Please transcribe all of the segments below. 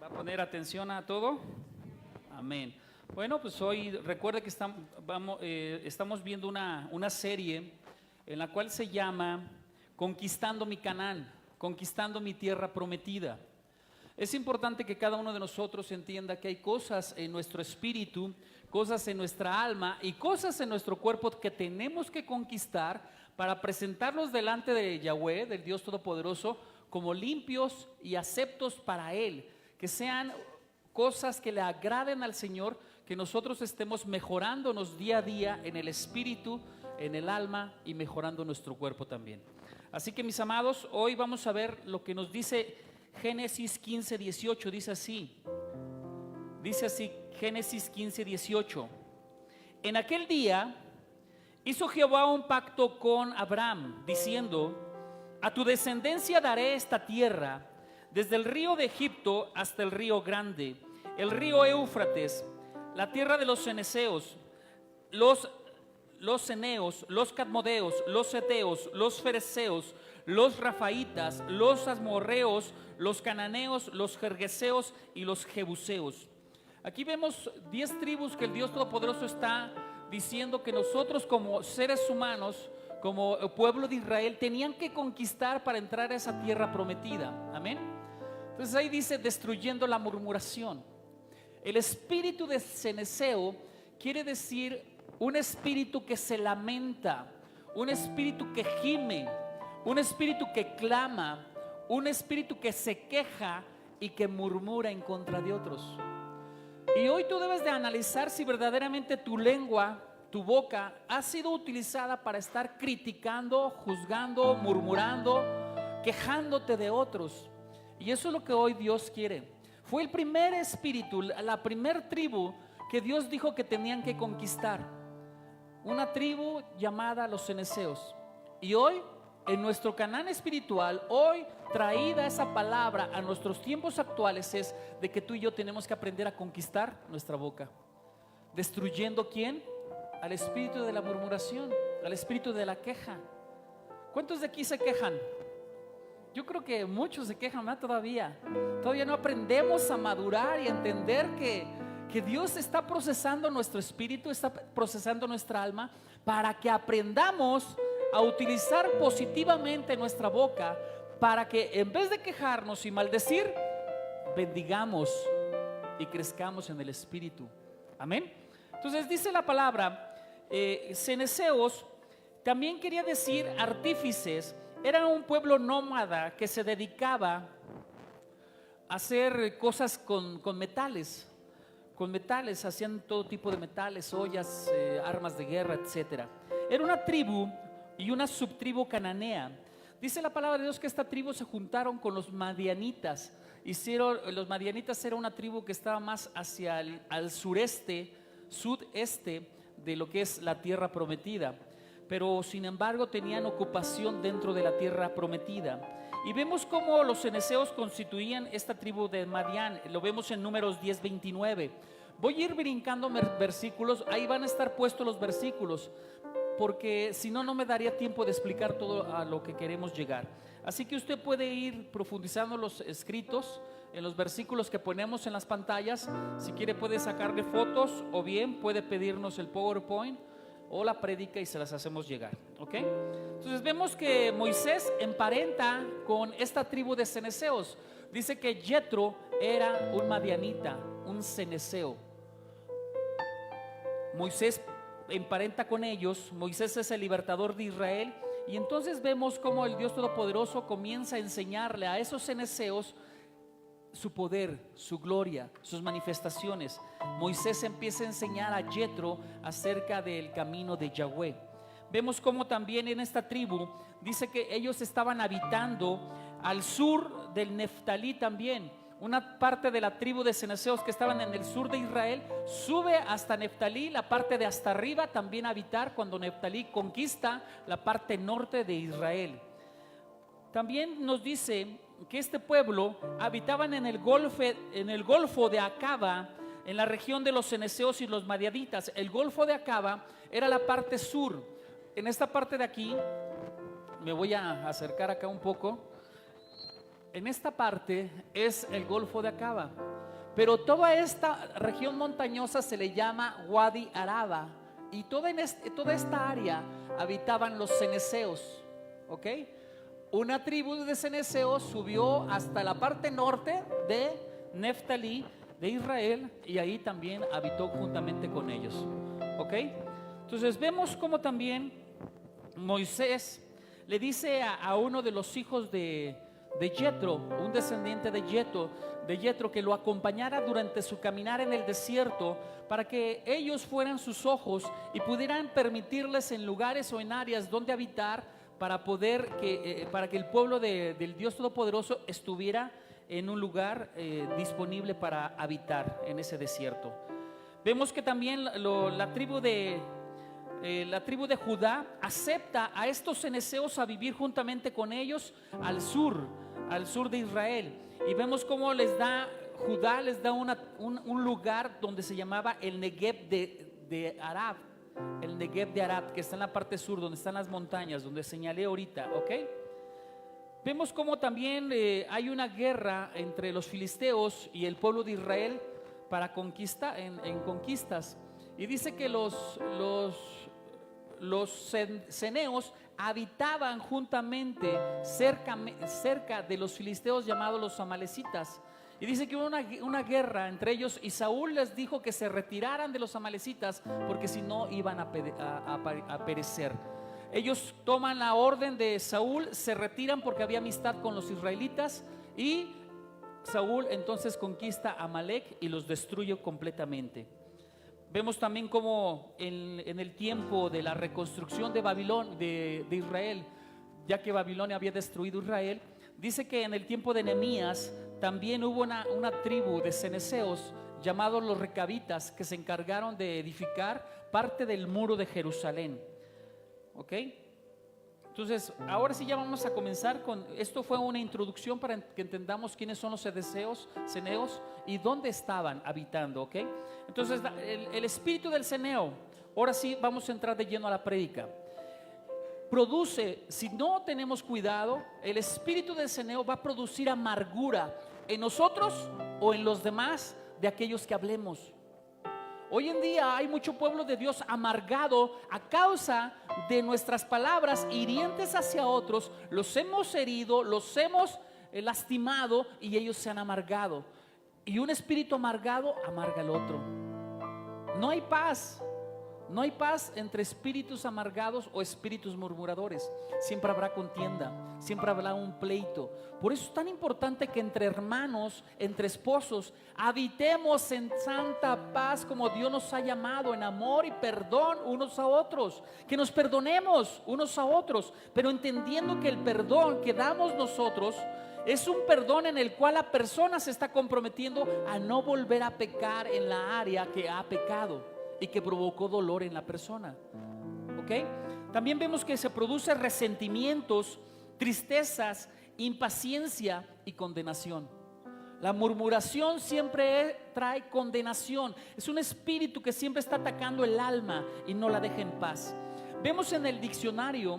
a poner atención a todo. Amén. Bueno, pues hoy recuerda que estamos viendo una serie en la cual se llama Conquistando mi Canaán, conquistando mi tierra prometida. Es importante que cada uno de nosotros entienda que hay cosas en nuestro espíritu, cosas en nuestra alma y cosas en nuestro cuerpo que tenemos que conquistar para presentarlos delante de Yahweh, del Dios Todopoderoso, como limpios y aceptos para Él, que sean cosas que le agraden al Señor, que nosotros estemos mejorándonos día a día en el espíritu, en el alma y mejorando nuestro cuerpo también. Así que mis amados, hoy vamos a ver lo que nos dice Génesis 15:18, dice así, Génesis 15:18. En aquel día hizo Jehová un pacto con Abraham, diciendo: a tu descendencia daré esta tierra, desde el río de Egipto hasta el río grande, el río Éufrates, la tierra de los ceneseos, los ceneos, los cadmodeos, los heteos, los fereceos, los rafaitas, los amorreos, los cananeos, los gergeseos y los jebuseos. Aquí vemos 10 tribus que el Dios Todopoderoso está diciendo que nosotros como seres humanos, como pueblo de Israel, tenían que conquistar para entrar a esa tierra prometida. Amén. Entonces ahí dice: destruyendo la murmuración. El espíritu de ceneseo quiere decir un espíritu que se lamenta, un espíritu que gime, un espíritu que clama, un espíritu que se queja y que murmura en contra de otros. Y hoy tú debes de analizar si verdaderamente tu lengua, tu boca ha sido utilizada para estar criticando, juzgando, murmurando, quejándote de otros. Y eso es lo que hoy Dios quiere. Fue el primer espíritu, la primer tribu que Dios dijo que tenían que conquistar. Una tribu llamada los ceneseos. Y hoy, en nuestro Canaán espiritual, hoy traída esa palabra a nuestros tiempos actuales, es de que tú y yo tenemos que aprender a conquistar nuestra boca. ¿Destruyendo quién? Al espíritu de la murmuración, al espíritu de la queja. ¿Cuántos de aquí se quejan? Yo creo que muchos se quejan, ¿no? Todavía no aprendemos a madurar y a entender que Dios está procesando nuestro espíritu, está procesando nuestra alma, para que aprendamos a utilizar positivamente nuestra boca, para que en vez de quejarnos y maldecir, bendigamos y crezcamos en el espíritu. Amén. Entonces dice la palabra, ceneseos también quería decir artífices. Era un pueblo nómada que se dedicaba a hacer cosas con metales. Con metales, hacían todo tipo de metales, ollas, armas de guerra, etc. Era una tribu y una subtribu cananea. Dice la palabra de Dios que esta tribu se juntaron con los madianitas. Los madianitas era una tribu que estaba más hacia al sudeste de lo que es la tierra prometida, pero sin embargo tenían ocupación dentro de la tierra prometida. Y vemos cómo los ceneseos constituían esta tribu de Madián. Lo vemos en Números 10:29. Voy a ir brincando versículos, ahí van a estar puestos los versículos, porque si no, no me daría tiempo de explicar todo a lo que queremos llegar. Así que usted puede ir profundizando los escritos en los versículos que ponemos en las pantallas. Si quiere puede sacarle fotos, o bien puede pedirnos el PowerPoint o la prédica y se las hacemos llegar, ¿ok? Entonces vemos que Moisés emparenta con esta tribu de ceneseos. Dice que Jetro era un madianita, un ceneseo. Moisés emparenta con ellos. Moisés es el libertador de Israel. Y entonces vemos cómo el Dios Todopoderoso comienza a enseñarle a esos ceneseos su poder, su gloria, sus manifestaciones. Moisés empieza a enseñar a Jetro acerca del camino de Yahweh. Vemos cómo también en esta tribu dice que ellos estaban habitando al sur del Neftalí también. Una parte de la tribu de ceneseos que estaban en el sur de Israel sube hasta Neftalí, la parte de hasta arriba también habitar cuando Neftalí conquista la parte norte de Israel. También nos dice que este pueblo habitaban en el golfo de Acaba, en la región de los ceneseos y los madianitas. El golfo de Acaba era la parte sur. En esta parte de aquí, me voy a acercar acá un poco. En esta parte es el golfo de Acaba. pero toda esta región montañosa se le llama Wadi Araba, y toda esta área habitaban los ceneseos, ¿ok? Una tribu de ceneseos subió hasta la parte norte de Neftalí, de Israel, y ahí también habitó juntamente con ellos, ¿ok? Entonces vemos como también Moisés le dice a uno de los hijos de Jetro, un descendiente de Jetro, que lo acompañara durante su caminar en el desierto, para que ellos fueran sus ojos y pudieran permitirles en lugares o en áreas donde habitar, para que el pueblo del Dios Todopoderoso estuviera en un lugar disponible para habitar en ese desierto. Vemos que también la tribu de Judá acepta a estos ceneseos a vivir juntamente con ellos al sur de Israel, y vemos cómo Judá les da un lugar donde se llamaba el Negev de Arab, el Negev de Arab, que está en la parte sur, donde están las montañas, donde señalé ahorita, ¿ok? Vemos cómo también hay una guerra entre los filisteos y el pueblo de Israel para en conquistas, y dice que los ceneos habitaban juntamente cerca de los filisteos llamados los amalecitas, y dice que hubo una guerra entre ellos, y Saúl les dijo que se retiraran de los amalecitas, porque si no iban a perecer. Ellos toman la orden de Saúl, se retiran porque había amistad con los israelitas, y Saúl entonces conquista a Amalec y los destruye completamente. Vemos también como en el tiempo de la reconstrucción de Israel, ya que Babilonia había destruido Israel, dice que en el tiempo de Nehemías también hubo una tribu de ceneseos llamados los recabitas, que se encargaron de edificar parte del muro de Jerusalén, ¿ok? Entonces ahora sí ya vamos a comenzar con esto. Fue una introducción para que entendamos quiénes son los ceneos y dónde estaban habitando, ¿ok? Entonces el espíritu del ceneo, ahora sí vamos a entrar de lleno a la prédica. Produce, si no tenemos cuidado, el espíritu del ceneo va a producir amargura en nosotros o en los demás de aquellos que hablemos. Hoy en día hay mucho pueblo de Dios amargado a causa de nuestras palabras hirientes hacia otros. Los hemos herido, los hemos lastimado, y ellos se han amargado. Y un espíritu amargado amarga al otro. No hay paz. No hay paz entre espíritus amargados o espíritus murmuradores. Siempre habrá contienda, siempre habrá un pleito. Por eso es tan importante que entre hermanos, entre esposos, habitemos en santa paz, como Dios nos ha llamado, en amor y perdón unos a otros. Que nos perdonemos unos a otros, pero entendiendo que el perdón que damos nosotros es un perdón en el cual la persona se está comprometiendo a no volver a pecar en la área que ha pecado y que provocó dolor en la persona, ¿ok? También vemos que se producen resentimientos, tristezas, impaciencia y condenación. La murmuración siempre trae condenación. Es un espíritu que siempre está atacando el alma y no la deja en paz. Vemos en el diccionario,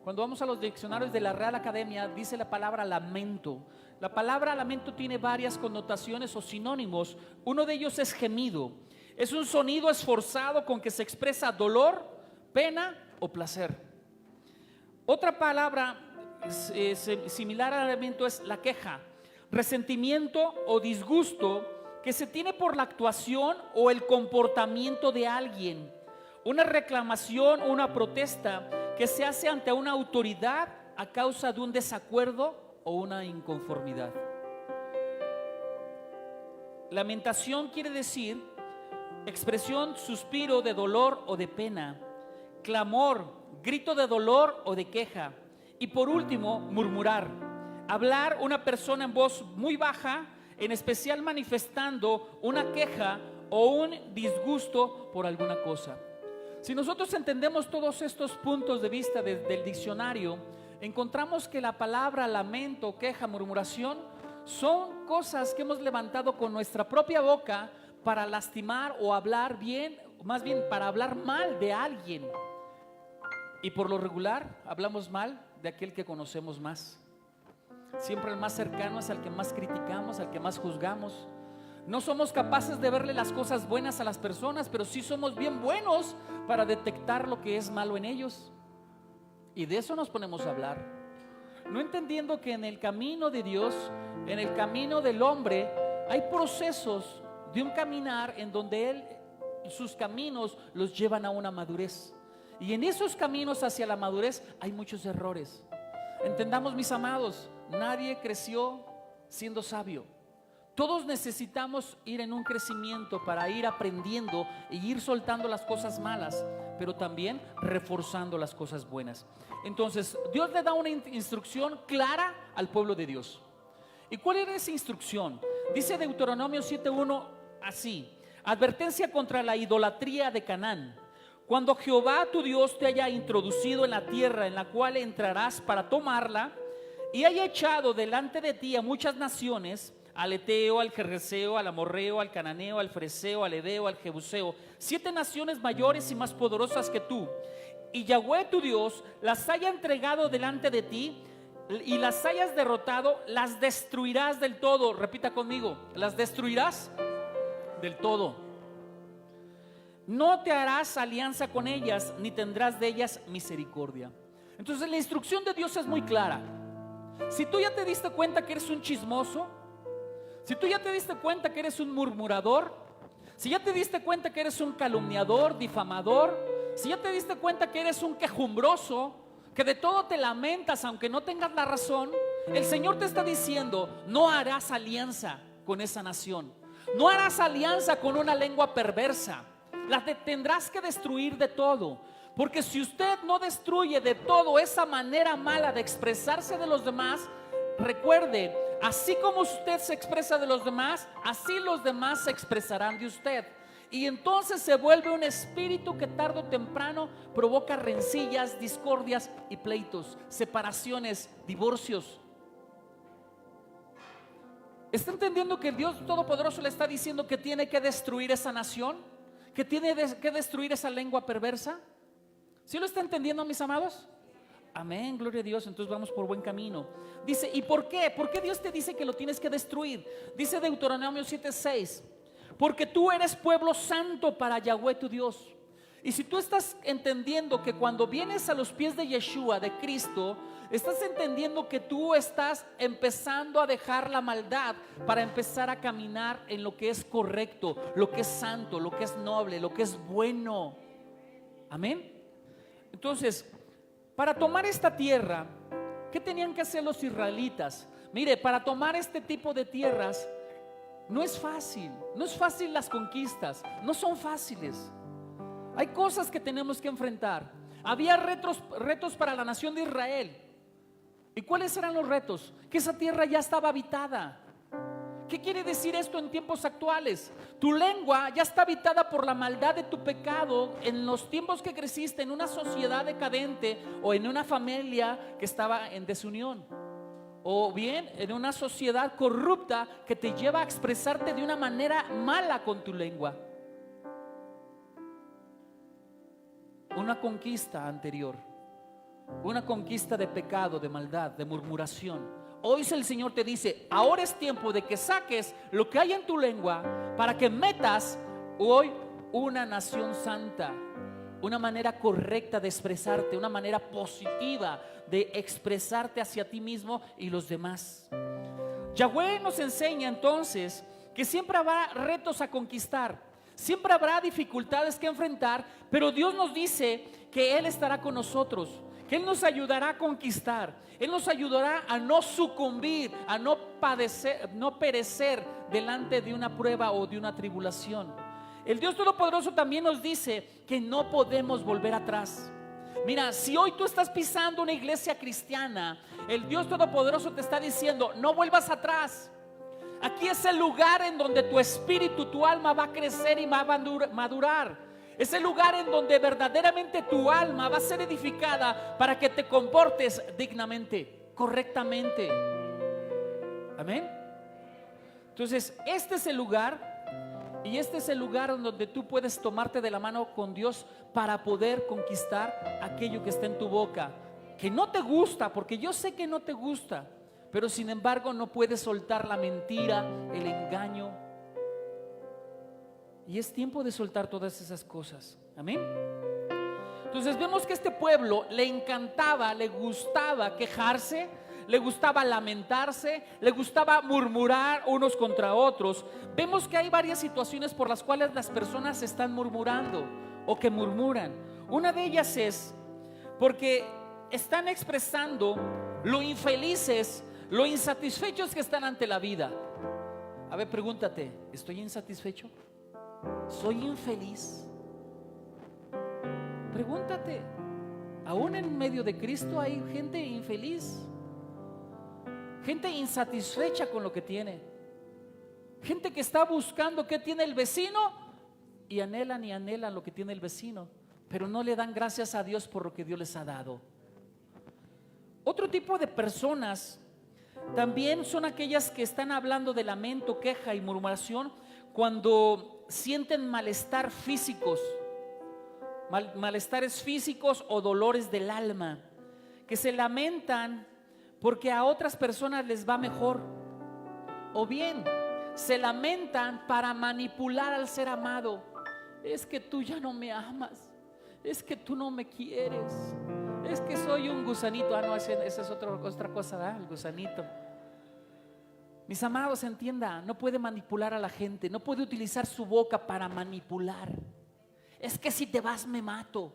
cuando vamos a los diccionarios de la Real Academia, dice la palabra lamento. La palabra lamento tiene varias connotaciones o sinónimos. Uno de ellos es gemido. Es un sonido esforzado con que se expresa dolor, pena o placer. Otra palabra similar al lamento es la queja, resentimiento o disgusto que se tiene por la actuación o el comportamiento de alguien. Una reclamación o una protesta que se hace ante una autoridad a causa de un desacuerdo o una inconformidad. Lamentación quiere decir expresión, suspiro de dolor o de pena, clamor, grito de dolor o de queja. Y por último, murmurar, hablar una persona en voz muy baja, en especial manifestando una queja o un disgusto por alguna cosa. Si nosotros entendemos todos estos puntos de vista del diccionario, encontramos que la palabra lamento, queja, murmuración son cosas que hemos levantado con nuestra propia boca para lastimar o hablar bien, más bien para hablar mal de alguien. Y por lo regular hablamos mal de aquel que conocemos más. Siempre el más cercano es al que más criticamos, al que más juzgamos. No somos capaces de verle las cosas buenas a las personas, pero sí somos bien buenos para detectar lo que es malo en ellos. Y de eso nos ponemos a hablar, no entendiendo que en el camino de Dios, en el camino del hombre, hay procesos de un caminar en donde sus caminos los llevan a una madurez. Y en esos caminos hacia la madurez hay muchos errores. Entendamos, mis amados, nadie creció siendo sabio. Todos necesitamos ir en un crecimiento para ir aprendiendo e ir soltando las cosas malas, pero también reforzando las cosas buenas. Entonces, Dios le da una instrucción clara al pueblo de Dios. ¿Y cuál era esa instrucción? Dice Deuteronomio 7:1 así: advertencia contra la idolatría de Canaán. Cuando Jehová tu Dios te haya introducido en la tierra en la cual entrarás para tomarla, y haya echado delante de ti a muchas naciones, al Eteo, al Gergeseo, al Amorreo, al Cananeo, al Fereceo, al Heveo, al Jebuseo, 7 naciones mayores y más poderosas que tú, y Yahweh tu Dios las haya entregado delante de ti y las hayas derrotado, las destruirás del todo. Repita conmigo: las destruirás del todo. No te harás alianza con ellas, ni tendrás de ellas misericordia. Entonces la instrucción de Dios es muy clara. Si tú ya te diste cuenta que eres un chismoso, si tú ya te diste cuenta que eres un murmurador, si ya te diste cuenta que eres un calumniador, difamador, si ya te diste cuenta que eres un quejumbroso, que de todo te lamentas aunque no tengas la razón, el Señor te está diciendo: no harás alianza con esa nación, no harás alianza con una lengua perversa, las tendrás que destruir de todo. Porque si usted no destruye de todo esa manera mala de expresarse de los demás, recuerde, así como usted se expresa de los demás, así los demás se expresarán de usted. Y entonces se vuelve un espíritu que tarde o temprano provoca rencillas, discordias y pleitos, separaciones, divorcios. ¿Está entendiendo que el Dios Todopoderoso le está diciendo que tiene que destruir esa nación? ¿Que tiene que destruir esa lengua perversa? ¿Sí lo está entendiendo, mis amados? Amén, gloria a Dios. Entonces vamos por buen camino. Dice, ¿y por qué? ¿Por qué Dios te dice que lo tienes que destruir? Dice Deuteronomio 7:6: porque tú eres pueblo santo para Yahweh tu Dios. Y si tú estás entendiendo que cuando vienes a los pies de Yeshua, de Cristo, estás entendiendo que tú estás empezando a dejar la maldad para empezar a caminar en lo que es correcto, lo que es santo, lo que es noble, lo que es bueno. Amén. Entonces, para tomar esta tierra, ¿qué tenían que hacer los israelitas? Mire, para tomar este tipo de tierras no es fácil, no es fácil. Las conquistas no son fáciles. Hay cosas que tenemos que enfrentar. Había retos para la nación de Israel. ¿Y cuáles eran los retos? Que esa tierra ya estaba habitada. ¿Qué quiere decir esto en tiempos actuales? Tu lengua ya está habitada por la maldad de tu pecado en los tiempos que creciste en una sociedad decadente o en una familia que estaba en desunión, o bien en una sociedad corrupta que te lleva a expresarte de una manera mala con tu lengua. Una conquista anterior, una conquista de pecado, de maldad, de murmuración. Hoy el Señor te dice: ahora es tiempo de que saques lo que hay en tu lengua para que metas hoy una nación santa, una manera correcta de expresarte, una manera positiva de expresarte hacia ti mismo y los demás. Yahweh nos enseña entonces que siempre habrá retos a conquistar, siempre habrá dificultades que enfrentar, pero Dios nos dice que Él estará con nosotros, que Él nos ayudará a conquistar. Él nos ayudará a no sucumbir, a no padecer, no perecer delante de una prueba o de una tribulación. El Dios Todopoderoso también nos dice que no podemos volver atrás. Mira, si hoy tú estás pisando una iglesia cristiana, el Dios Todopoderoso te está diciendo: no vuelvas atrás. Aquí es el lugar en donde tu espíritu, tu alma va a crecer y va a madurar. Es el lugar en donde verdaderamente tu alma va a ser edificada para que te comportes dignamente, correctamente. Amén. Entonces, este es el lugar, y este es el lugar en donde tú puedes tomarte de la mano con Dios para poder conquistar aquello que está en tu boca, que no te gusta, porque yo sé que no te gusta, pero sin embargo no puedes soltar la mentira, el engaño, Y es tiempo de soltar todas esas cosas. Amén. Entonces vemos que a este pueblo le encantaba, le gustaba quejarse, le gustaba lamentarse, le gustaba murmurar unos contra otros. Vemos que hay varias situaciones por las cuales las personas están murmurando o que murmuran. Una de ellas es porque están expresando lo infelices, lo insatisfechos que están ante la vida. A ver, pregúntate, ¿estoy insatisfecho? ¿Soy infeliz? Pregúntate. Aún en medio de Cristo hay gente infeliz, gente insatisfecha con lo que tiene, gente que está buscando qué tiene el vecino y anhelan lo que tiene el vecino, pero no le dan gracias a Dios por lo que Dios les ha dado. Otro tipo de personas también son aquellas que están hablando de lamento, queja y murmuración cuando sienten malestar físicos, malestares físicos o dolores del alma, que se lamentan porque a otras personas les va mejor, o bien se lamentan para manipular al ser amado. Es que tú ya no me amas, es que tú no me quieres, es que soy un gusanito. No, esa es otra cosa, ¿verdad? El gusanito. Mis amados, entienda, no puede manipular a la gente, no puede utilizar su boca para manipular. Es que si te vas me mato.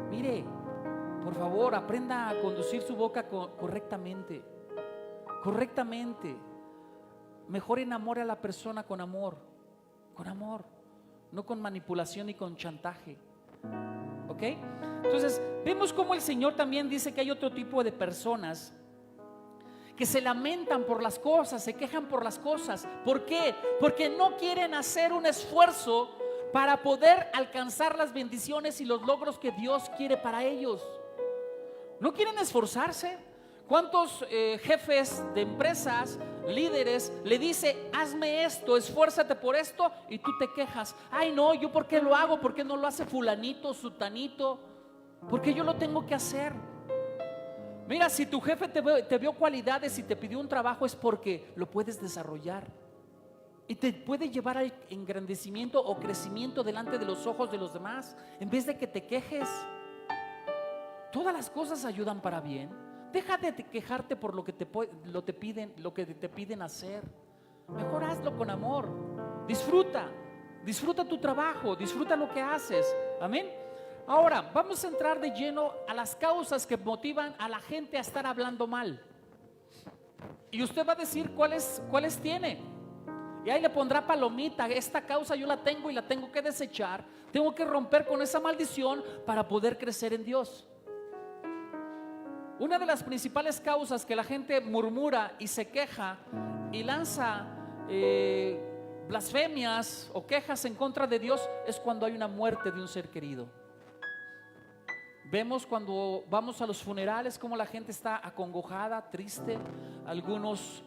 Mire, por favor, aprenda a conducir su boca correctamente. Mejor enamore a la persona con amor, no con manipulación y con chantaje. ¿Ok? Entonces, vemos cómo el Señor también dice que hay otro tipo de personas que se lamentan por las cosas, se quejan por las cosas. ¿Por qué? Porque no quieren hacer un esfuerzo para poder alcanzar las bendiciones y los logros que Dios quiere para ellos. ¿No quieren esforzarse? ¿Cuántos jefes de empresas, líderes, le dice, hazme esto, esfuérzate por esto, y tú te quejas? Ay no, ¿yo por qué lo hago? ¿Por qué no lo hace fulanito, sutanito? ¿Por qué yo lo tengo que hacer? Mira, si tu jefe te vio cualidades y te pidió un trabajo, es porque lo puedes desarrollar y te puede llevar al engrandecimiento o crecimiento delante de los ojos de los demás, en vez de que te quejes. Todas las cosas ayudan para bien. Deja de quejarte por lo que te piden hacer. Mejor hazlo con amor. Disfruta tu trabajo, disfruta lo que haces. Amén. Ahora vamos a entrar de lleno a las causas que motivan a la gente a estar hablando mal. Y usted va a decir cuáles tiene. Y ahí le pondrá palomita. Esta causa yo la tengo y la tengo que desechar. Tengo que romper con esa maldición para poder crecer en Dios. Una de las principales causas que la gente murmura y se queja y lanza blasfemias o quejas en contra de Dios es cuando hay una muerte de un ser querido. Vemos cuando vamos a los funerales cómo la gente está acongojada, triste, algunos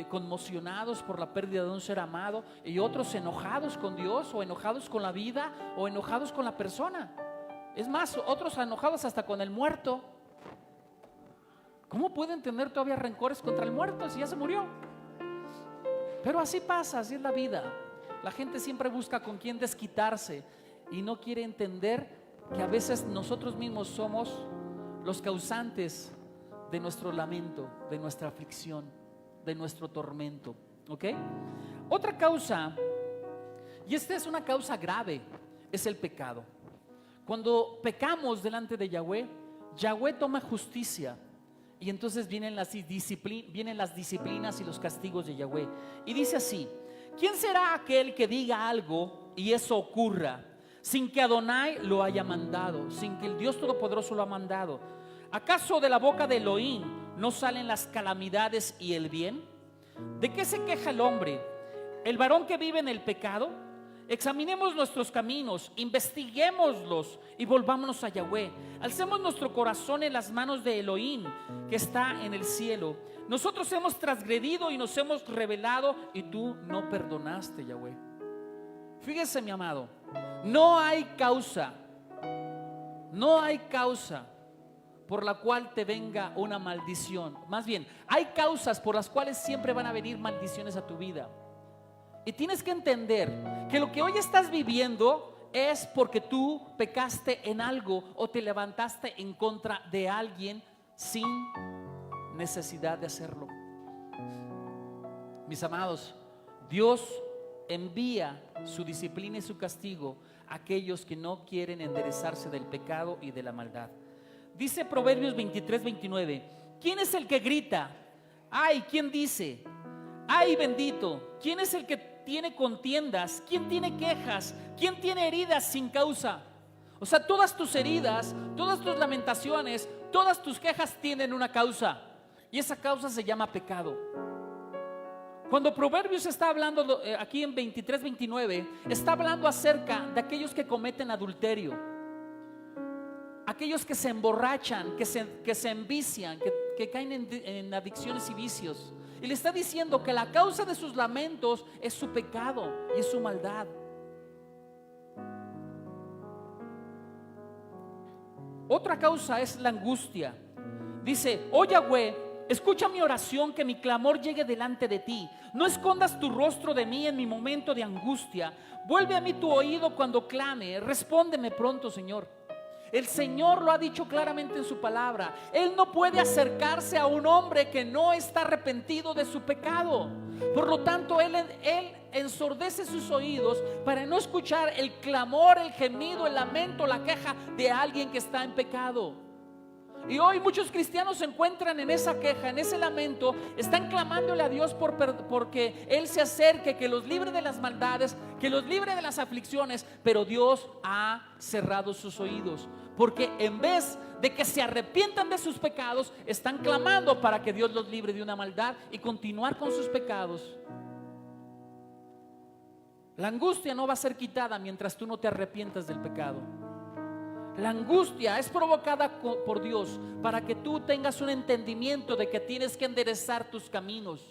conmocionados por la pérdida de un ser amado y otros enojados con Dios o enojados con la vida o enojados con la persona. Es más, otros enojados hasta con el muerto. ¿Cómo pueden tener todavía rencores contra el muerto si ya se murió? Pero así pasa, así es la vida. La gente siempre busca con quién desquitarse y no quiere entender que a veces nosotros mismos somos los causantes de nuestro lamento, de nuestra aflicción, de nuestro tormento. ¿Ok? Otra causa, y esta es una causa grave, es el pecado. Cuando pecamos delante de Yahweh, Yahweh toma justicia. Y entonces vienen las disciplinas y los castigos de Yahweh. Y dice así: ¿quién será aquel que diga algo y eso ocurra sin que Adonai lo haya mandado, sin que el Dios Todopoderoso lo ha mandado? ¿Acaso de la boca de Elohim no salen las calamidades y el bien? ¿De qué se queja el hombre? ¿El varón que vive en el pecado? Examinemos nuestros caminos, investiguémoslos y volvámonos a Yahweh. Alcemos nuestro corazón en las manos de Elohim, que está en el cielo. Nosotros hemos transgredido y nos hemos rebelado y tú no perdonaste, Yahweh. Fíjese, mi amado, no hay causa por la cual te venga una maldición. Más bien, hay causas por las cuales siempre van a venir maldiciones a tu vida. Y tienes que entender que lo que hoy estás viviendo es porque tú pecaste en algo o te levantaste en contra de alguien sin necesidad de hacerlo. Mis amados, Dios envía su disciplina y su castigo a aquellos que no quieren enderezarse del pecado y de la maldad. Dice Proverbios 23:29, ¿quién es el que grita? Ay, ¿quién dice? Ay, bendito. ¿Quién es el que tiene contiendas? ¿Quién tiene quejas? ¿Quién tiene heridas sin causa? O sea, todas tus heridas, todas tus lamentaciones, todas tus quejas tienen una causa, y esa causa se llama pecado. Cuando Proverbios está hablando aquí en 23:29, está hablando acerca de aquellos que cometen adulterio, aquellos que se emborrachan, que se envician, que caen en adicciones y vicios. Y le está diciendo que la causa de sus lamentos es su pecado y es su maldad. Otra causa es la angustia. Dice, oh Yahweh, escucha mi oración, que mi clamor llegue delante de ti. No escondas tu rostro de mí en mi momento de angustia. Vuelve a mí tu oído cuando clame. Respóndeme pronto, Señor. El Señor lo ha dicho claramente en su palabra. Él no puede acercarse a un hombre que no está arrepentido de su pecado. Por lo tanto, Él ensordece sus oídos para no escuchar el clamor, el gemido, el lamento, la queja de alguien que está en pecado. Y hoy muchos cristianos se encuentran en esa queja, en ese lamento. Están clamándole a Dios porque Él se acerque, que los libre de las maldades, que los libre de las aflicciones. Pero Dios ha cerrado sus oídos, porque en vez de que se arrepientan de sus pecados, están clamando para que Dios los libre de una maldad y continuar con sus pecados. La angustia no va a ser quitada mientras tú no te arrepientas del pecado. La angustia es provocada por Dios para que tú tengas un entendimiento de que tienes que enderezar tus caminos.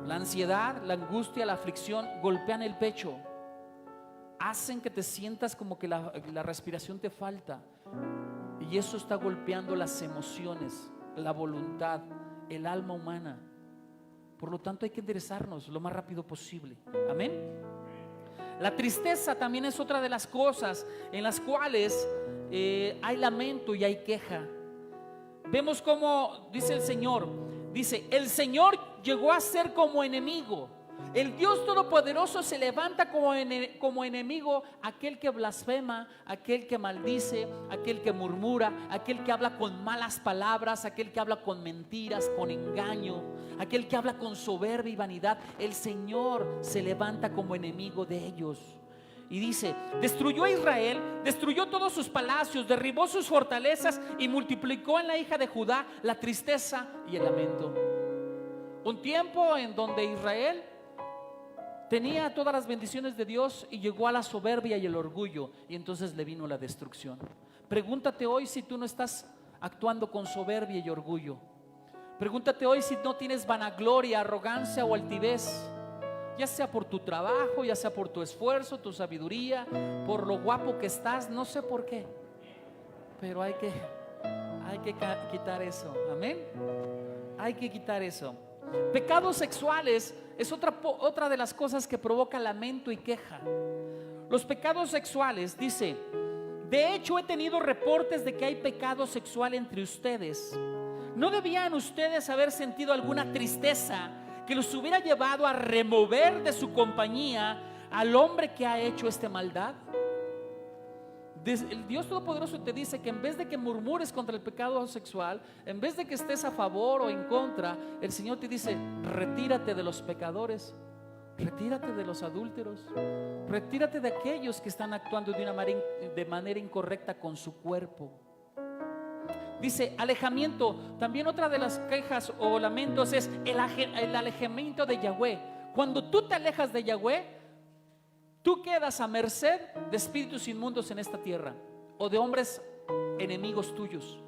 La ansiedad, la angustia, la aflicción golpean el pecho, hacen que te sientas como que la respiración te falta, y eso está golpeando las emociones, la voluntad, el alma humana. Por lo tanto, hay que enderezarnos lo más rápido posible. Amén. La tristeza también es otra de las cosas en las cuales hay lamento y hay queja. Vemos cómo dice el Señor, dice, el Señor llegó a ser como enemigo. El Dios Todopoderoso se levanta como enemigo aquel que blasfema, aquel que maldice, aquel que murmura, aquel que habla con malas palabras, aquel que habla con mentiras, con engaño, aquel que habla con soberbia y vanidad. El Señor se levanta como enemigo de ellos. Y dice, destruyó a Israel, destruyó todos sus palacios, derribó sus fortalezas y multiplicó en la hija de Judá la tristeza y el lamento. Un tiempo en donde Israel tenía todas las bendiciones de Dios y llegó a la soberbia y el orgullo, y entonces le vino la destrucción. Pregúntate hoy si tú no estás actuando con soberbia y orgullo. Pregúntate hoy si no tienes vanagloria, arrogancia o altivez, ya sea por tu trabajo, ya sea por tu esfuerzo, tu sabiduría, por lo guapo que estás, no sé por qué, pero hay que quitar eso. Amén. Hay que quitar eso. Pecados sexuales es otra de las cosas que provoca lamento y queja. Los pecados sexuales, dice, de hecho he tenido reportes de que hay pecado sexual entre ustedes. ¿No debían ustedes haber sentido alguna tristeza que los hubiera llevado a remover de su compañía al hombre que ha hecho esta maldad? El Dios Todopoderoso te dice que en vez de que murmures contra el pecado sexual, en vez de que estés a favor o en contra, el Señor te dice, retírate de los pecadores, retírate de los adúlteros, retírate de aquellos que están actuando de manera incorrecta con su cuerpo. Dice alejamiento. También otra de las quejas o lamentos es el alejamiento de Yahweh. Cuando tú te alejas de Yahweh, tú quedas a merced de espíritus inmundos en esta tierra o de hombres enemigos tuyos.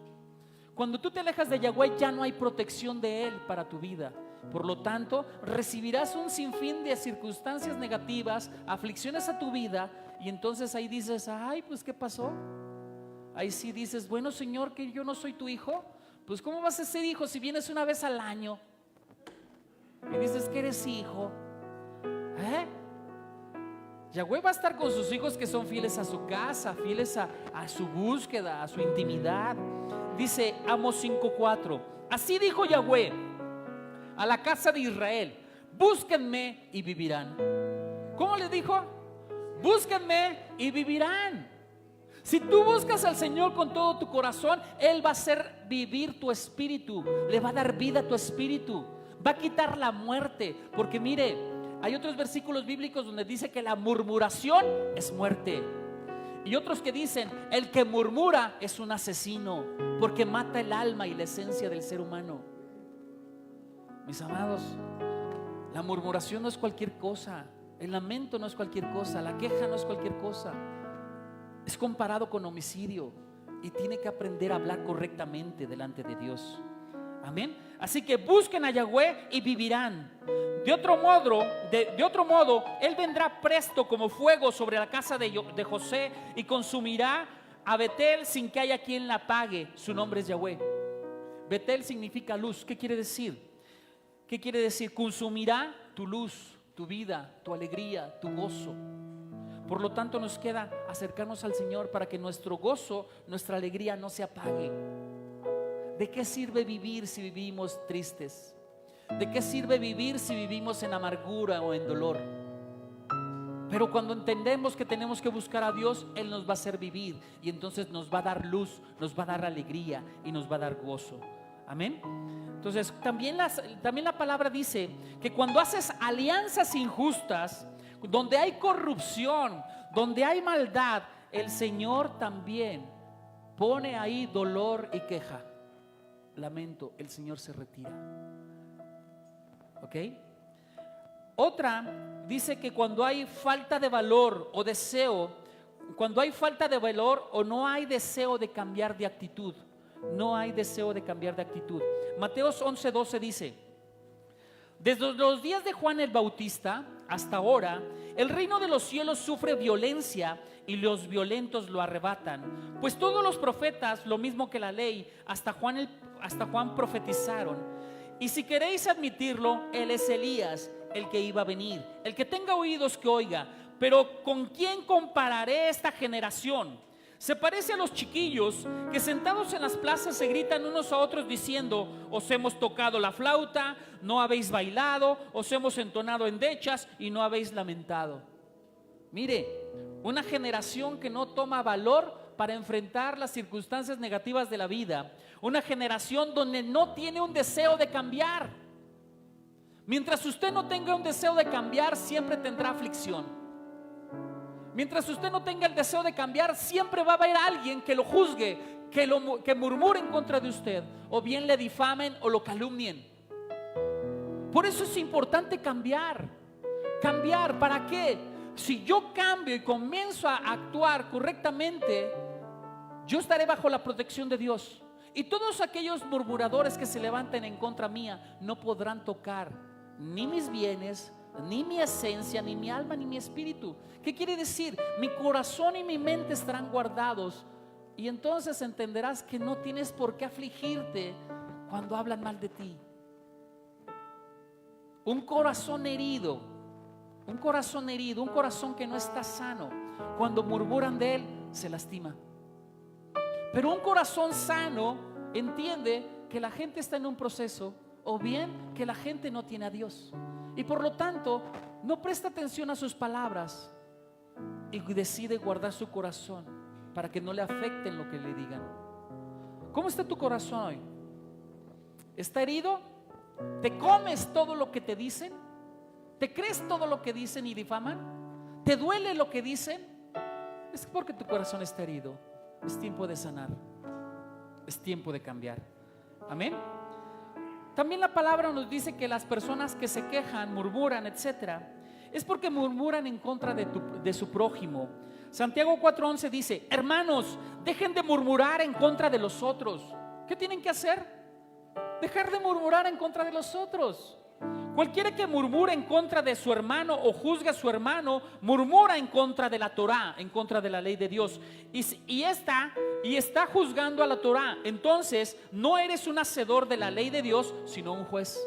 Cuando tú te alejas de Yahweh, ya no hay protección de Él para tu vida. Por lo tanto, recibirás un sinfín de circunstancias negativas, aflicciones a tu vida, y entonces ahí dices, ay, pues ¿qué pasó? Ahí sí dices, bueno, Señor, que yo no soy tu hijo. Pues ¿cómo vas a ser hijo si vienes una vez al año? y dices que eres hijo, Yahweh va a estar con sus hijos que son fieles a su casa, fieles a su búsqueda, a su intimidad. Dice Amos 5:4: así dijo Yahweh a la casa de Israel: búsquenme y vivirán. ¿Cómo les dijo? Búsquenme y vivirán. Si tú buscas al Señor con todo tu corazón, Él va a hacer vivir tu espíritu, le va a dar vida a tu espíritu, va a quitar la muerte. Porque mire, hay otros versículos bíblicos donde dice que la murmuración es muerte, y otros que dicen: el que murmura es un asesino, porque mata el alma y la esencia del ser humano. Mis amados, la murmuración no es cualquier cosa, el lamento no es cualquier cosa, la queja no es cualquier cosa. Es comparado con homicidio, y tiene que aprender a hablar correctamente delante de Dios. Amén. Así que busquen a Yahweh y vivirán. De otro modo, Él vendrá presto como fuego sobre la casa de José, y consumirá a Betel sin que haya quien la apague. Su nombre es Yahweh. Betel significa luz. ¿Qué quiere decir? ¿Qué quiere decir? Consumirá tu luz, tu vida, tu alegría, tu gozo. Por lo tanto, nos queda acercarnos al Señor para que nuestro gozo, nuestra alegría no se apague. ¿De qué sirve vivir si vivimos tristes? ¿De qué sirve vivir si vivimos en amargura o en dolor? Pero cuando entendemos que tenemos que buscar a Dios, Él nos va a hacer vivir, y entonces nos va a dar luz, nos va a dar alegría y nos va a dar gozo. Amén. Entonces también la palabra dice que cuando haces alianzas injustas, donde hay corrupción, donde hay maldad, el Señor también pone ahí dolor y queja, lamento. El Señor se retira. ¿Ok? Otra dice que cuando hay falta de valor o deseo, cuando hay falta de valor o no hay deseo de cambiar de actitud, no hay deseo de cambiar de actitud. Mateos 11:12 dice: desde los días de Juan el Bautista hasta ahora, el reino de los cielos sufre violencia, y los violentos lo arrebatan. Pues todos los profetas, lo mismo que la ley, hasta Juan profetizaron. Y si queréis admitirlo, él es Elías, el que iba a venir. El que tenga oídos que oiga. Pero ¿con quién compararé esta generación? Se parece a los chiquillos que sentados en las plazas se gritan unos a otros diciendo: os hemos tocado la flauta, no habéis bailado, os hemos entonado endechas y no habéis lamentado. Mire, una generación que no toma valor para enfrentar las circunstancias negativas de la vida. Una generación donde no tiene un deseo de cambiar. Mientras usted no tenga un deseo de cambiar, siempre tendrá aflicción. Mientras usted no tenga el deseo de cambiar, siempre va a haber alguien que lo juzgue, que murmure en contra de usted, o bien le difamen o lo calumnien. Por eso es importante cambiar. Cambiar, ¿para qué? Si yo cambio y comienzo a actuar correctamente, yo estaré bajo la protección de Dios, y todos aquellos murmuradores que se levanten en contra mía no podrán tocar ni mis bienes, ni mi esencia, ni mi alma, ni mi espíritu. ¿Qué quiere decir? Mi corazón y mi mente estarán guardados, y entonces entenderás que no tienes por qué afligirte cuando hablan mal de ti. Un corazón herido, un corazón que no está sano, cuando murmuran de él, se lastima. Pero un corazón sano entiende que la gente está en un proceso, o bien que la gente no tiene a Dios, y por lo tanto no presta atención a sus palabras y decide guardar su corazón para que no le afecten lo que le digan. ¿Cómo está tu corazón hoy? ¿Está herido? ¿Te comes todo lo que te dicen? ¿Te crees todo lo que dicen y difaman? ¿Te duele lo que dicen? Es porque tu corazón está herido. Es tiempo de sanar, es tiempo de cambiar. Amén. También la palabra nos dice que las personas que se quejan, murmuran, etcétera, es porque murmuran en contra de su prójimo. Santiago 4:11 dice: hermanos, dejen de murmurar en contra de los otros. ¿Qué tienen que hacer? Dejar de murmurar en contra de los otros. Cualquiera que murmure en contra de su hermano o juzgue a su hermano, murmura en contra de la Torá, en contra de la ley de Dios, y está juzgando a la Torá. Entonces no eres un hacedor de la ley de Dios, sino un juez.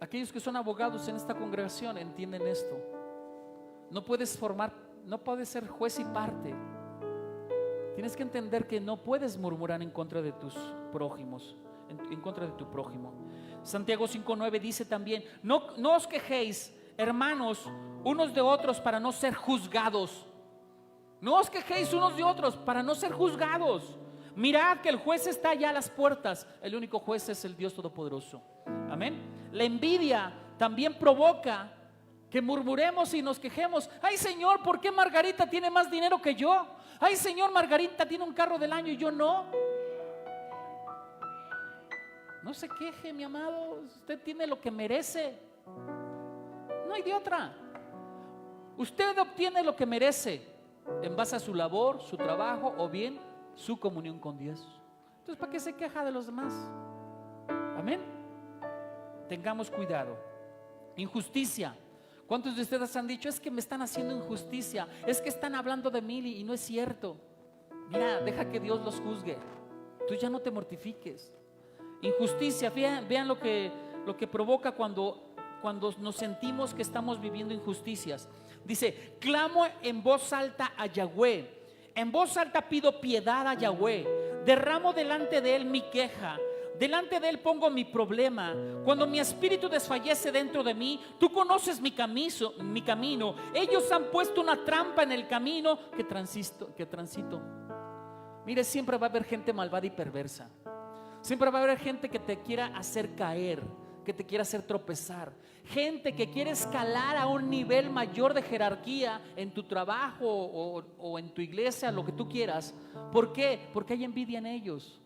Aquellos que son abogados en esta congregación entienden esto. No puedes ser juez y parte. Tienes que entender que no puedes murmurar en contra de tus prójimos, en contra de tu prójimo. Santiago 5:9 dice también: no os quejéis, hermanos, unos de otros para no ser juzgados. No os quejéis unos de otros para no ser juzgados. Mirad que el juez está ya a las puertas. El único juez es el Dios Todopoderoso. Amén. La envidia también provoca que murmuremos y nos quejemos. Ay, Señor, ¿por qué Margarita tiene más dinero que yo? Ay, Señor, Margarita tiene un carro del año y yo no. No se queje, mi amado. Usted tiene lo que merece. No hay de otra. Usted obtiene lo que merece en base a su labor, su trabajo o bien su comunión con Dios. Entonces, ¿para qué se queja de los demás? Amén. Tengamos cuidado. Injusticia. ¿Cuántos de ustedes han dicho: es que me están haciendo injusticia, es que están hablando de mí y no es cierto? Mira, deja que Dios los juzgue. Tú ya no te mortifiques. Injusticia, vean lo que provoca cuando nos sentimos que estamos viviendo injusticias. Dice: clamo en voz alta a Yahweh, en voz alta pido piedad a Yahweh, derramo delante de él mi queja, delante de él pongo mi problema. Cuando mi espíritu desfallece dentro de mí, tú conoces mi camino. Ellos han puesto una trampa en el camino que transito. Mire, siempre va a haber gente malvada y perversa. Siempre va a haber gente que te quiera hacer caer, que te quiera hacer tropezar. Gente que quiere escalar a un nivel mayor de jerarquía en tu trabajo o en tu iglesia, lo que tú quieras. ¿Por qué? Porque hay envidia en ellos.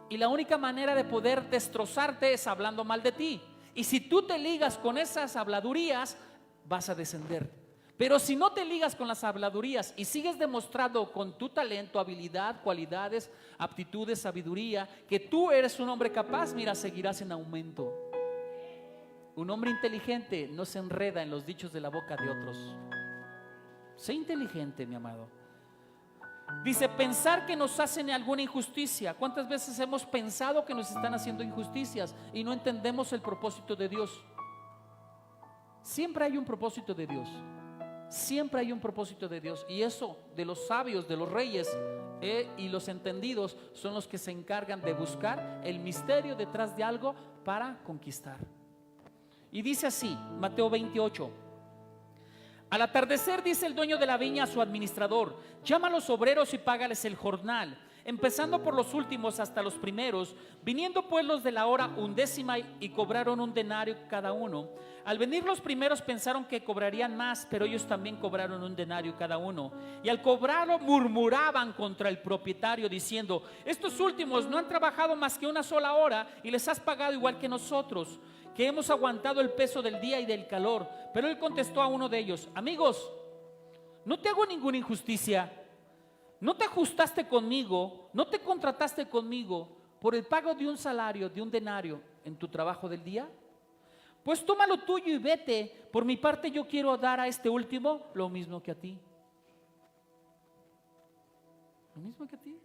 Y la única manera de poder destrozarte es hablando mal de ti. Y si tú te ligas con esas habladurías, vas a descender. Pero si no te ligas con las habladurías y sigues demostrando con tu talento, habilidad, cualidades, aptitudes, sabiduría, que tú eres un hombre capaz, mira, seguirás en aumento. Un hombre inteligente no se enreda en los dichos de la boca de otros. Sé inteligente, mi amado. Dice: pensar que nos hacen alguna injusticia. ¿Cuántas veces hemos pensado que nos están haciendo injusticias y no entendemos el propósito de Dios? Siempre hay un propósito de Dios. Siempre hay un propósito de Dios. Y eso de los sabios, de los reyes y los entendidos son los que se encargan de buscar el misterio detrás de algo para conquistar. Y dice así, Mateo 28: al atardecer, dice el dueño de la viña a su administrador: llama a los obreros y págales el jornal, empezando por los últimos hasta los primeros. Viniendo pues los de la hora 11 y cobraron 1 denario cada uno. Al venir los primeros pensaron que cobrarían más, pero ellos también cobraron 1 denario cada uno. Y al cobrarlo murmuraban contra el propietario diciendo: estos últimos no han trabajado más que 1 sola hora y les has pagado igual que nosotros, que hemos aguantado el peso del día y del calor. Pero él contestó a uno de ellos: amigos, no te hago ninguna injusticia. ¿No te ajustaste conmigo? ¿No te contrataste conmigo por el pago de un salario, de 1 denario en tu trabajo del día? Pues toma lo tuyo y vete. Por mi parte yo quiero dar a este último lo mismo que a ti. Lo mismo que a ti.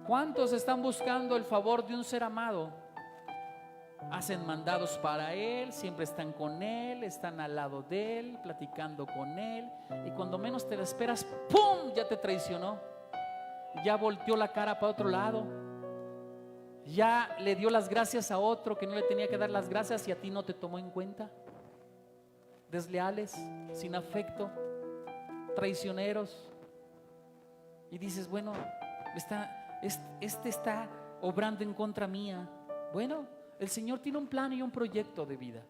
¿Cuántos están buscando el favor de un ser amado? Hacen mandados para él, siempre están con él, están al lado de él, platicando con él, y cuando menos te lo esperas, ¡pum!, ya te traicionó, ya volteó la cara para otro lado, ya le dio las gracias a otro que no le tenía que dar las gracias y a ti no te tomó en cuenta. Desleales, sin afecto, traicioneros. Y dices: bueno, este está obrando en contra mía. Bueno, el Señor tiene un plan y un proyecto de vida.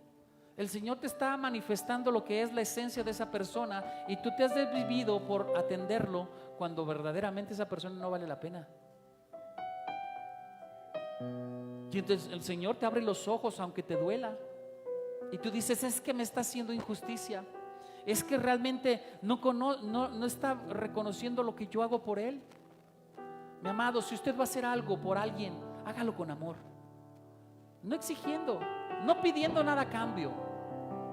El Señor te está manifestando lo que es la esencia de esa persona y tú te has desvivido por atenderlo cuando verdaderamente esa persona no vale la pena. Y entonces el Señor te abre los ojos aunque te duela y tú dices: es que me está haciendo injusticia, es que realmente no está reconociendo lo que yo hago por él. Mi amado, si usted va a hacer algo por alguien, hágalo con amor. No exigiendo, no pidiendo nada a cambio.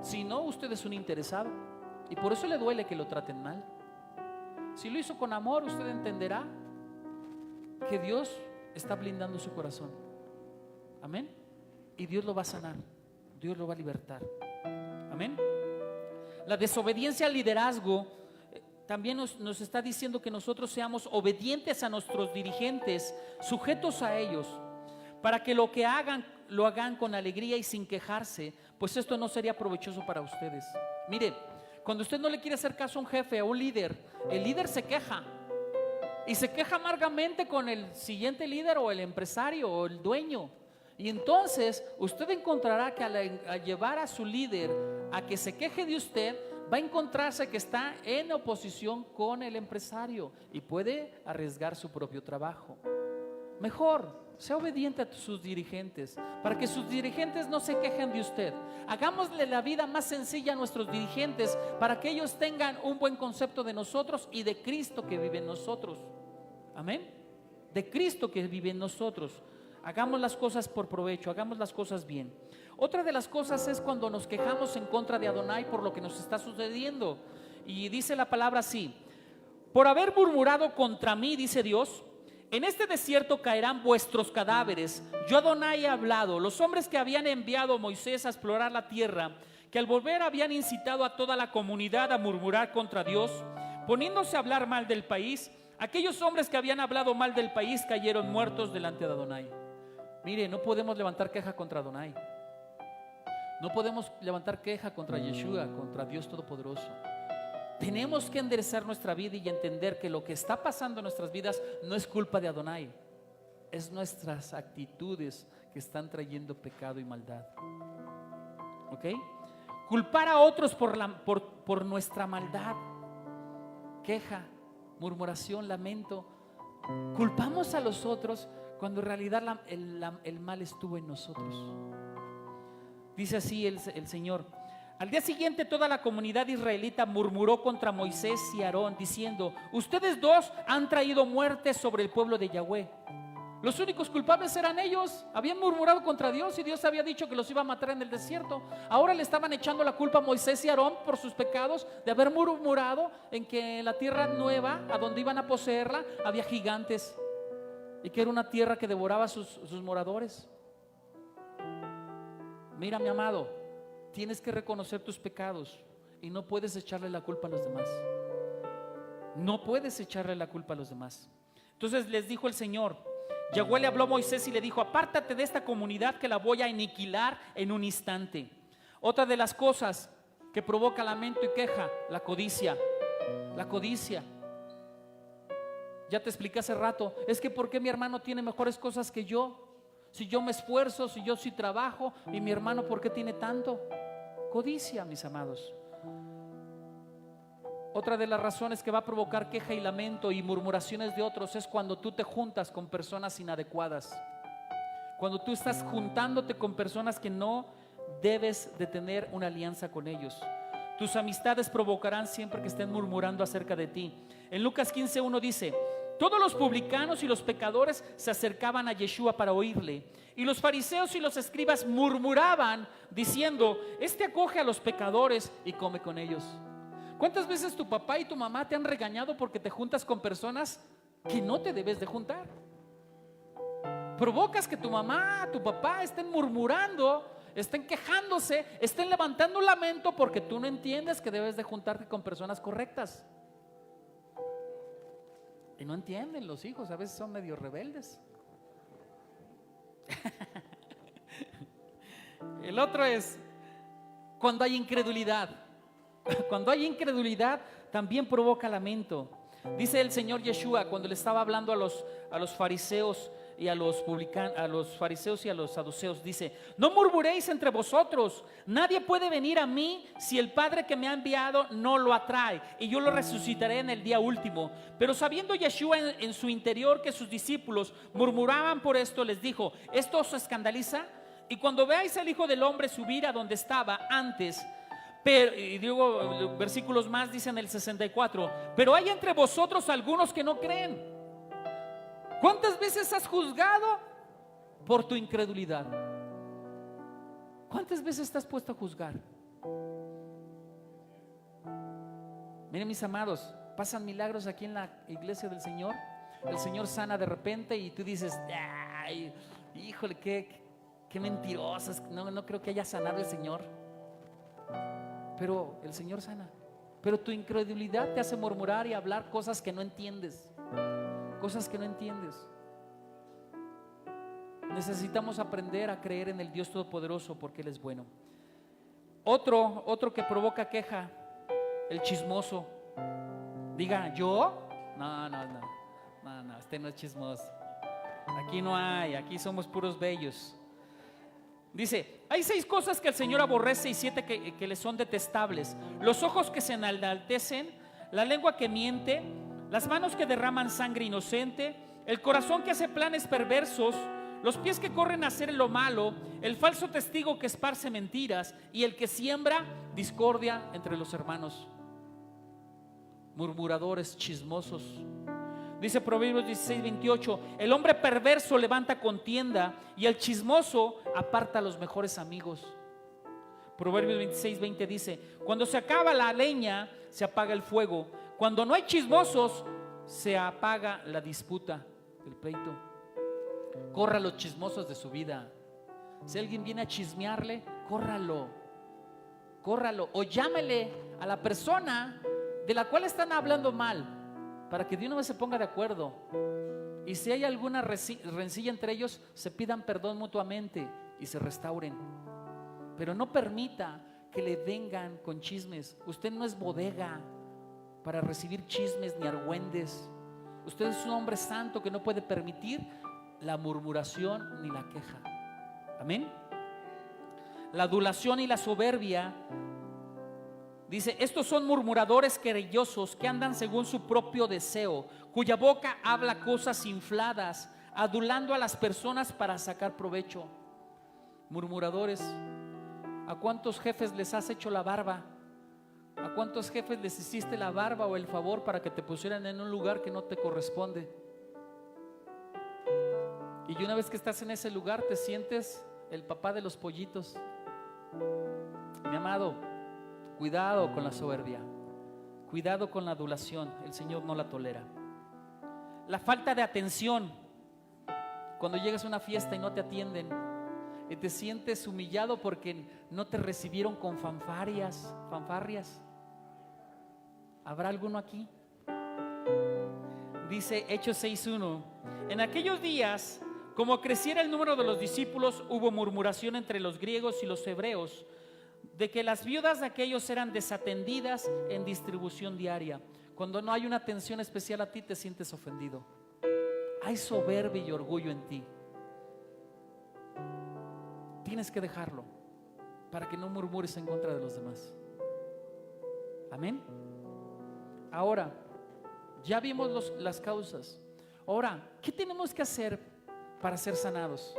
Si no, usted es un interesado y por eso le duele que lo traten mal. Si lo hizo con amor, usted entenderá que Dios está blindando su corazón. Amén. Y Dios lo va a sanar. Dios lo va a libertar. Amén. La desobediencia al liderazgo también nos está diciendo que nosotros seamos obedientes a nuestros dirigentes, sujetos a ellos, para que lo que hagan, lo hagan con alegría y sin quejarse, pues esto no sería provechoso para ustedes. Mire, cuando usted no le quiere hacer caso a un jefe, a un líder, el líder se queja. Y se queja amargamente con el siguiente líder o el empresario o el dueño. Y entonces usted encontrará que al llevar a su líder a que se queje de usted, va a encontrarse que está en oposición con el empresario y puede arriesgar su propio trabajo. Mejor, sea obediente a sus dirigentes, para que sus dirigentes no se quejen de usted. Hagámosle la vida más sencilla a nuestros dirigentes, para que ellos tengan un buen concepto de nosotros y de Cristo que vive en nosotros. Amén. De Cristo que vive en nosotros. Hagamos las cosas por provecho, hagamos las cosas bien. Otra de las cosas es cuando nos quejamos en contra de Adonai por lo que nos está sucediendo. Y dice la palabra así: por haber murmurado contra mí, dice Dios, en este desierto caerán vuestros cadáveres. Yo Adonai he hablado. Los hombres que habían enviado a Moisés a explorar la tierra, que al volver habían incitado a toda la comunidad a murmurar contra Dios, poniéndose a hablar mal del país, aquellos hombres que habían hablado mal del país cayeron muertos delante de Adonai. Mire, no podemos levantar queja contra Adonai. No podemos levantar queja contra Yeshua, contra Dios Todopoderoso. Tenemos que enderezar nuestra vida y entender que lo que está pasando en nuestras vidas no es culpa de Adonai, es nuestras actitudes que están trayendo pecado y maldad. ¿Ok? Culpar a otros por nuestra maldad, queja, murmuración, lamento. Culpamos a los otros cuando en realidad el mal estuvo en nosotros. Dice así el Señor: al día siguiente toda la comunidad israelita murmuró contra Moisés y Aarón, diciendo: ustedes dos han traído muerte sobre el pueblo de Yahweh. Los únicos culpables eran ellos. Habían murmurado contra Dios y Dios había dicho que los iba a matar en el desierto. Ahora le estaban echando la culpa a Moisés y Aarón por sus pecados de haber murmurado en que en la tierra nueva, a donde iban a poseerla, había gigantes y que era una tierra que devoraba a sus moradores. Mira, mi amado, tienes que reconocer tus pecados y no puedes echarle la culpa a los demás. No puedes echarle la culpa a los demás. Entonces les dijo el Señor, Yahweh le habló a Moisés y le dijo: apártate de esta comunidad que la voy a aniquilar en un instante. Otra de las cosas que provoca lamento y queja, la codicia. La codicia. Ya te expliqué hace rato, es que ¿por qué mi hermano tiene mejores cosas que yo? Si yo me esfuerzo, si yo sí trabajo, y mi hermano ¿por qué tiene tanto? Codicia, mis amados. Otra de las razones que va a provocar queja y lamento y murmuraciones de otros es cuando tú te juntas con personas inadecuadas. Cuando tú estás juntándote con personas que no debes de tener una alianza con ellos. Tus amistades provocarán siempre que estén murmurando acerca de ti. En Lucas 15:1 dice: todos los publicanos y los pecadores se acercaban a Yeshua para oírle, y los fariseos y los escribas murmuraban diciendo: este acoge a los pecadores y come con ellos. ¿Cuántas veces tu papá y tu mamá te han regañado porque te juntas con personas que no te debes de juntar? Provocas que tu mamá, tu papá estén murmurando, estén quejándose, estén levantando un lamento porque tú no entiendes que debes de juntarte con personas correctas. Y no entienden los hijos, a veces son medio rebeldes. El otro es cuando hay incredulidad. Cuando hay incredulidad también provoca lamento. Dice el Señor Yeshua cuando le estaba hablando a los fariseos y a los fariseos y a los saduceos, dice: no murmuréis entre vosotros, nadie puede venir a mí si el Padre que me ha enviado no lo atrae, y yo lo resucitaré en el día último. Pero sabiendo Yeshua en su interior que sus discípulos murmuraban por esto, les dijo: ¿esto os escandaliza? Y cuando veáis al Hijo del Hombre subir a donde estaba antes, pero, y digo versículos más, dice en el 64, pero hay entre vosotros algunos que no creen. ¿Cuántas veces has juzgado por tu incredulidad? ¿Cuántas veces estás puesto a juzgar? Miren, mis amados, pasan milagros aquí en la iglesia del Señor. El Señor sana de repente y tú dices: ay, híjole, qué mentirosas, no creo que haya sanado el Señor. Pero el Señor sana. Pero tu incredulidad te hace murmurar y hablar cosas que no entiendes. Cosas que no entiendes. Necesitamos aprender a creer en el Dios Todopoderoso porque Él es bueno. Otro que provoca queja, el chismoso. Diga, ¿yo? No, este no es chismoso. Aquí no hay, aquí somos puros bellos. Dice, hay 6 cosas que el Señor aborrece y 7 que le son detestables: los ojos que se enaltecen, la lengua que miente, las manos que derraman sangre inocente, el corazón que hace planes perversos, los pies que corren a hacer lo malo, el falso testigo que esparce mentiras y el que siembra discordia entre los hermanos. Murmuradores, chismosos. Dice Proverbios 16:28, el hombre perverso levanta contienda y el chismoso aparta a los mejores amigos. Proverbios 26:20 dice, cuando se acaba la leña, se apaga el fuego. Cuando no hay chismosos, se apaga la disputa, el pleito. Corra a los chismosos de su vida. Si alguien viene a chismearle, córralo o llámele a la persona de la cual están hablando mal, para que de una vez se ponga de acuerdo. Y si hay alguna rencilla entre ellos, se pidan perdón mutuamente y se restauren. Pero no permita que le vengan con chismes. Usted no es bodega para recibir chismes ni argüendes. Usted es un hombre santo que no puede permitir la murmuración ni la queja. Amén. La adulación y la soberbia. Dice, estos son murmuradores querellosos que andan según su propio deseo, cuya boca habla cosas infladas, adulando a las personas para sacar provecho. Murmuradores. ¿A cuántos jefes les has hecho la barba? ¿A cuántos jefes les hiciste la barba o el favor para que te pusieran en un lugar que no te corresponde? Y una vez que estás en ese lugar te sientes el papá de los pollitos. Mi amado, cuidado con la soberbia, cuidado con la adulación, el Señor no la tolera. La falta de atención, cuando llegas a una fiesta y no te atienden y te sientes humillado porque no te recibieron con fanfarrias. ¿Habrá alguno aquí? Dice Hechos 6:1, en aquellos días, como creciera el número de los discípulos, hubo murmuración entre los griegos y los hebreos de que las viudas de aquellos eran desatendidas en distribución diaria. Cuando no hay una atención especial a ti, te sientes ofendido. Hay soberbia y orgullo en ti. Tienes que dejarlo para que no murmures en contra de los demás. Amén. Ahora, ya vimos las causas. Ahora, ¿qué tenemos que hacer para ser sanados?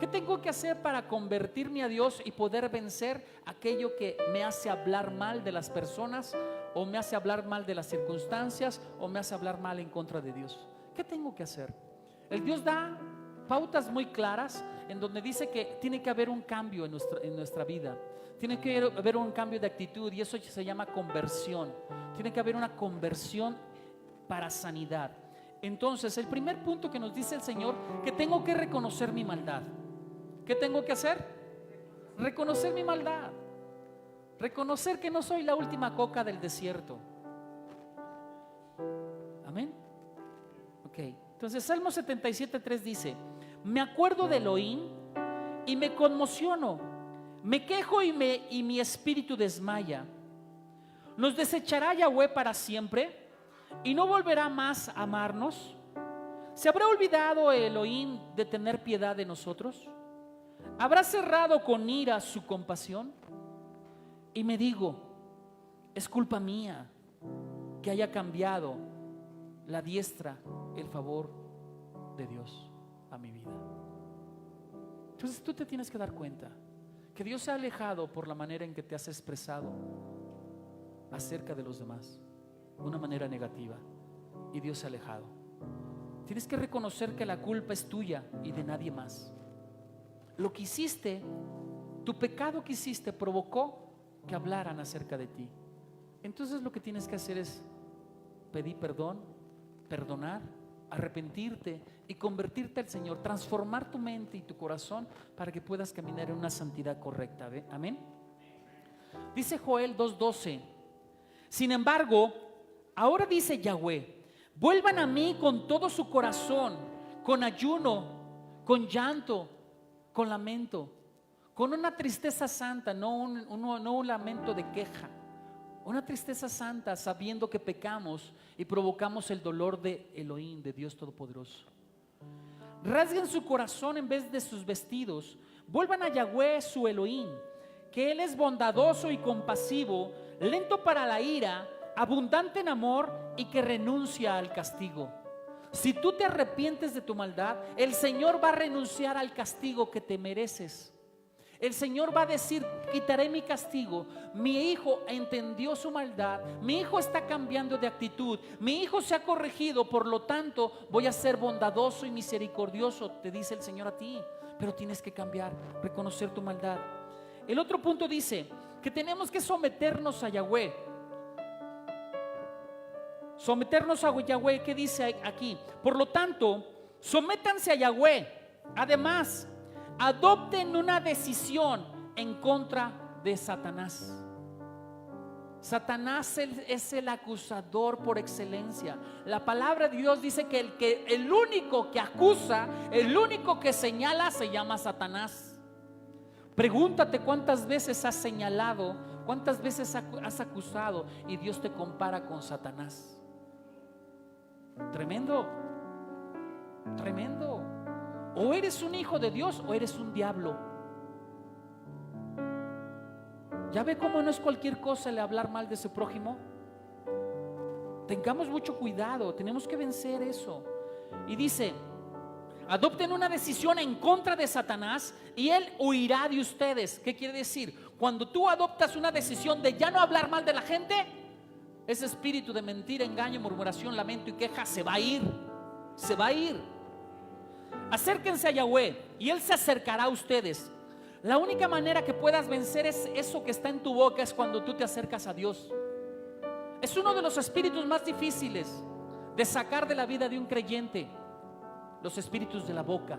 ¿Qué tengo que hacer para convertirme a Dios y poder vencer aquello que me hace hablar mal de las personas, o me hace hablar mal de las circunstancias, o me hace hablar mal en contra de Dios? ¿Qué tengo que hacer? El Dios da pautas muy claras en donde dice que tiene que haber un cambio en nuestra vida. Tiene que haber un cambio de actitud, y eso se llama conversión. Tiene que haber una conversión para sanidad. Entonces, el primer punto que nos dice el Señor, que tengo que reconocer mi maldad. ¿Qué tengo que hacer? Reconocer mi maldad. Reconocer que no soy la última coca del desierto. Amén. Ok, entonces Salmo 77:3 dice, me acuerdo de Elohim y me conmociono, me quejo y mi espíritu desmaya. ¿Nos desechará Yahweh para siempre y no volverá más a amarnos? ¿Se habrá olvidado Elohim de tener piedad de nosotros? ¿Habrá cerrado con ira su compasión? Y me digo, es culpa mía que haya cambiado la diestra, el favor de Dios a mi vida. Entonces tú te tienes que dar cuenta que Dios se ha alejado por la manera en que te has expresado acerca de los demás, una manera negativa, y Dios se ha alejado. Tienes que reconocer que la culpa es tuya y de nadie más. Lo que hiciste, tu pecado que hiciste, provocó que hablaran acerca de ti. Entonces lo que tienes que hacer es pedir perdón, perdonar, arrepentirte y convertirte al Señor, transformar tu mente y tu corazón para que puedas caminar en una santidad correcta. Amén. Dice Joel 2:12: sin embargo, ahora dice Yahweh, vuelvan a mí con todo su corazón, con ayuno, con llanto, con lamento, con una tristeza santa, no un lamento de queja, una tristeza santa, sabiendo que pecamos y provocamos el dolor de Elohim, de Dios Todopoderoso. Rasguen su corazón en vez de sus vestidos, vuelvan a Yahweh su Elohim, que Él es bondadoso y compasivo, lento para la ira, abundante en amor y que renuncia al castigo. Si tú te arrepientes de tu maldad, el Señor va a renunciar al castigo que te mereces. El Señor va a decir: quitaré mi castigo. Mi hijo entendió su maldad, mi hijo está cambiando de actitud, mi hijo se ha corregido, por lo tanto voy a ser bondadoso y misericordioso, te dice el Señor a ti. Pero tienes que cambiar, reconocer tu maldad. El otro punto dice que tenemos que someternos a Yahweh. Someternos a Yahweh. ¿Qué dice aquí? Por lo tanto, sométanse a Yahweh. Además, adopten una decisión en contra de Satanás. Satanás es el acusador por excelencia. La palabra de Dios dice que el único que acusa, el único que señala, se llama Satanás. Pregúntate cuántas veces has señalado, cuántas veces has acusado y Dios te compara con Satanás. Tremendo, tremendo. O eres un hijo de Dios o eres un diablo. ¿Ya ve cómo no es cualquier cosa el hablar mal de su prójimo? Tengamos mucho cuidado, tenemos que vencer eso. Y dice: adopten una decisión en contra de Satanás y él huirá de ustedes. ¿Qué quiere decir? Cuando tú adoptas una decisión de ya no hablar mal de la gente, ese espíritu de mentira, engaño, murmuración, lamento y queja se va a ir. Se va a ir. Acérquense a Yahweh y Él se acercará a ustedes. La única manera que puedas vencer es eso que está en tu boca, es cuando tú te acercas a Dios. Es uno de los espíritus más difíciles de sacar de la vida de un creyente. Los espíritus de la boca.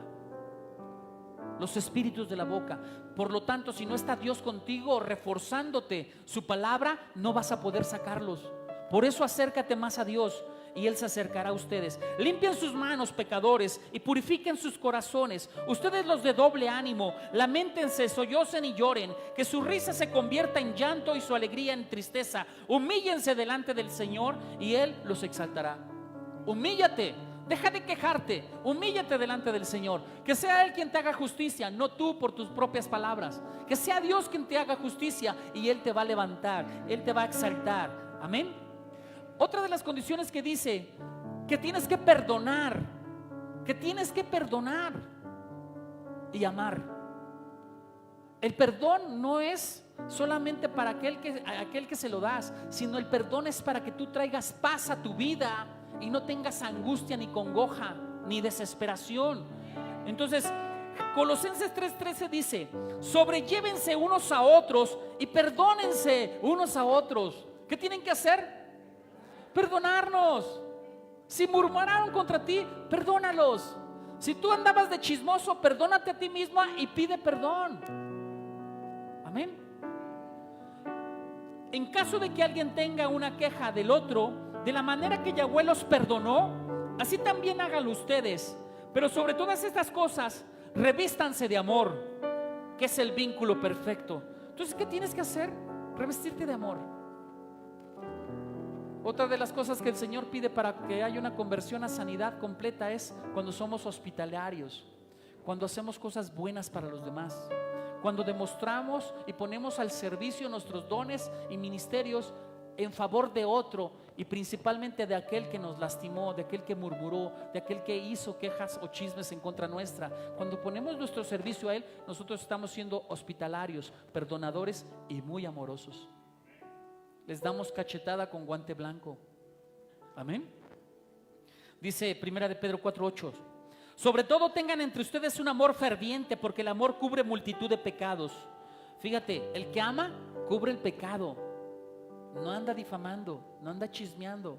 Los espíritus de la boca. Por lo tanto, si no está Dios contigo reforzándote su palabra, no vas a poder sacarlos. Por eso acércate más a Dios y Él se acercará a ustedes. Limpien sus manos, pecadores, y purifiquen sus corazones. Ustedes, los de doble ánimo, lamentense, sollocen y lloren. Que su risa se convierta en llanto y su alegría en tristeza. Humíllense delante del Señor y Él los exaltará. Humíllate. Deja de quejarte, humíllate delante del Señor. Que sea Él quien te haga justicia, no tú por tus propias palabras. Que sea Dios quien te haga justicia y Él te va a levantar, Él te va a exaltar. Amén. Otra de las condiciones que dice que tienes que perdonar, que tienes que perdonar y amar. El perdón no es solamente para aquel que se lo das, sino el perdón es para que tú traigas paz a tu vida y no tengas angustia, ni congoja, ni desesperación. Entonces, Colosenses 3:13 dice: sobrellévense unos a otros y perdónense unos a otros. ¿Qué tienen que hacer? Perdonarnos. Si murmuraron contra ti, perdónalos. Si tú andabas de chismoso, perdónate a ti misma y pide perdón. Amén. En caso de que alguien tenga una queja del otro, de la manera que Yahweh los perdonó, así también háganlo ustedes. Pero sobre todas estas cosas, revístanse de amor, que es el vínculo perfecto. Entonces, ¿qué tienes que hacer? Revestirte de amor. Otra de las cosas que el Señor pide para que haya una conversión a sanidad completa es cuando somos hospitalarios, cuando hacemos cosas buenas para los demás, cuando demostramos y ponemos al servicio nuestros dones y ministerios en favor de otro, y principalmente de aquel que nos lastimó, de aquel que murmuró, de aquel que hizo quejas o chismes en contra nuestra. Cuando ponemos nuestro servicio a Él, nosotros estamos siendo hospitalarios, perdonadores y muy amorosos. Les damos cachetada con guante blanco. Amén. Dice Primera de Pedro 4:8: sobre todo tengan entre ustedes un amor ferviente, porque el amor cubre multitud de pecados. Fíjate, el que ama cubre el pecado. No anda difamando, no anda chismeando.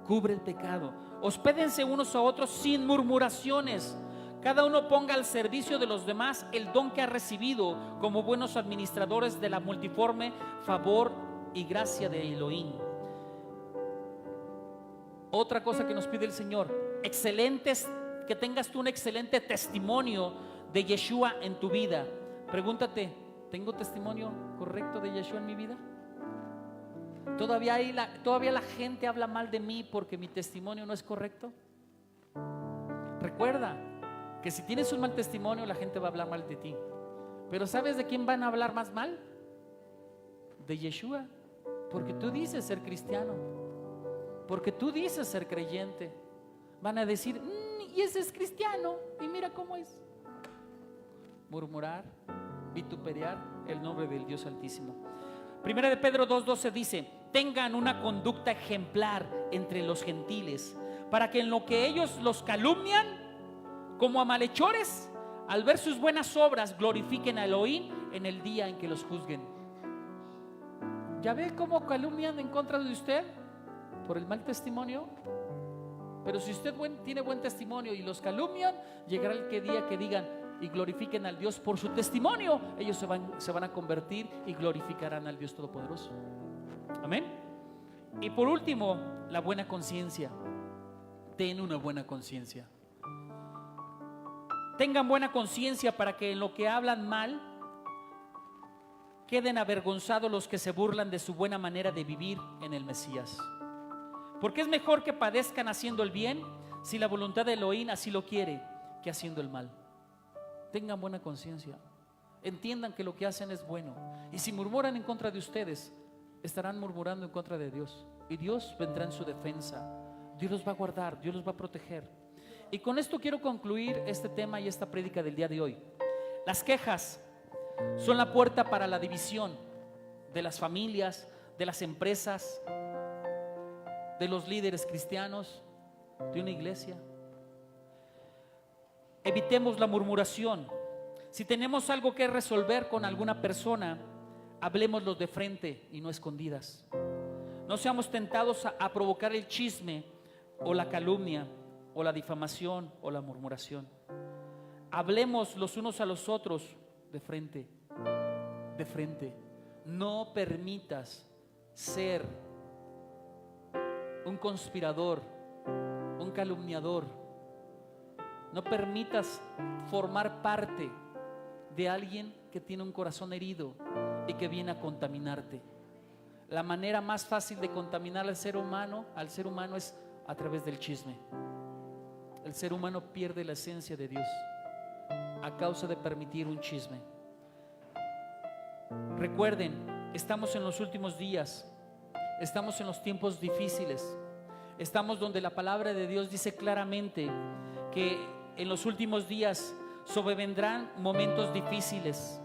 cubre el pecado. Hospédense unos a otros sin murmuraciones. Cada uno ponga al servicio de los demás el don que ha recibido, como buenos administradores de la multiforme favor y gracia de Elohim. Otra cosa que nos pide el Señor: excelentes, que tengas tú un excelente testimonio de Yeshua en tu vida. Pregúntate: ¿tengo testimonio correcto de Yeshua en mi vida? ¿Todavía la gente habla mal de mí porque mi testimonio no es correcto? Recuerda que si tienes un mal testimonio, la gente va a hablar mal de ti. Pero ¿sabes de quién van a hablar más mal? De Yeshua. Porque tú dices ser cristiano, porque tú dices ser creyente. Van a decir: y ese es cristiano, y mira cómo es. Murmurar, vituperiar el nombre del Dios Altísimo. Primera de Pedro 2:12 dice: tengan una conducta ejemplar entre los gentiles, para que en lo que ellos los calumnian como a malhechores, al ver sus buenas obras, glorifiquen a Elohim en el día en que los juzguen. ¿Ya ve cómo calumnian en contra de usted? Por el mal testimonio. Pero si usted tiene buen testimonio y los calumnian, llegará el día que digan y glorifiquen al Dios por su testimonio. Ellos se van a convertir y glorificarán al Dios Todopoderoso. Amén. Y por último, la buena conciencia. Ten una buena conciencia. Tengan buena conciencia para que en lo que hablan mal queden avergonzados los que se burlan de su buena manera de vivir en el Mesías. Porque es mejor que padezcan haciendo el bien, si la voluntad de Elohim así lo quiere, que haciendo el mal. Tengan buena conciencia. Entiendan que lo que hacen es bueno. Y si murmuran en contra de ustedes, estarán murmurando en contra de Dios. Y Dios vendrá en su defensa. Dios los va a guardar, Dios los va a proteger. Y con esto quiero concluir este tema y esta prédica del día de hoy. Las quejas son la puerta para la división de las familias, de las empresas, de los líderes cristianos, de una iglesia. Evitemos la murmuración. Si tenemos algo que resolver con alguna persona, hablemoslo de frente y no escondidas. No seamos tentados a provocar el chisme o la calumnia o la difamación o la murmuración. Hablemos los unos a los otros de frente, de frente. No permitas ser un conspirador, un calumniador. No permitas formar parte de alguien que tiene un corazón herido y que viene a contaminarte. La manera más fácil de contaminar al ser humano es a través del chisme. El ser humano pierde la esencia de Dios a causa de permitir un chisme. Recuerden, estamos en los últimos días, estamos en los tiempos difíciles, estamos donde la palabra de Dios dice claramente que en los últimos días sobrevendrán momentos difíciles.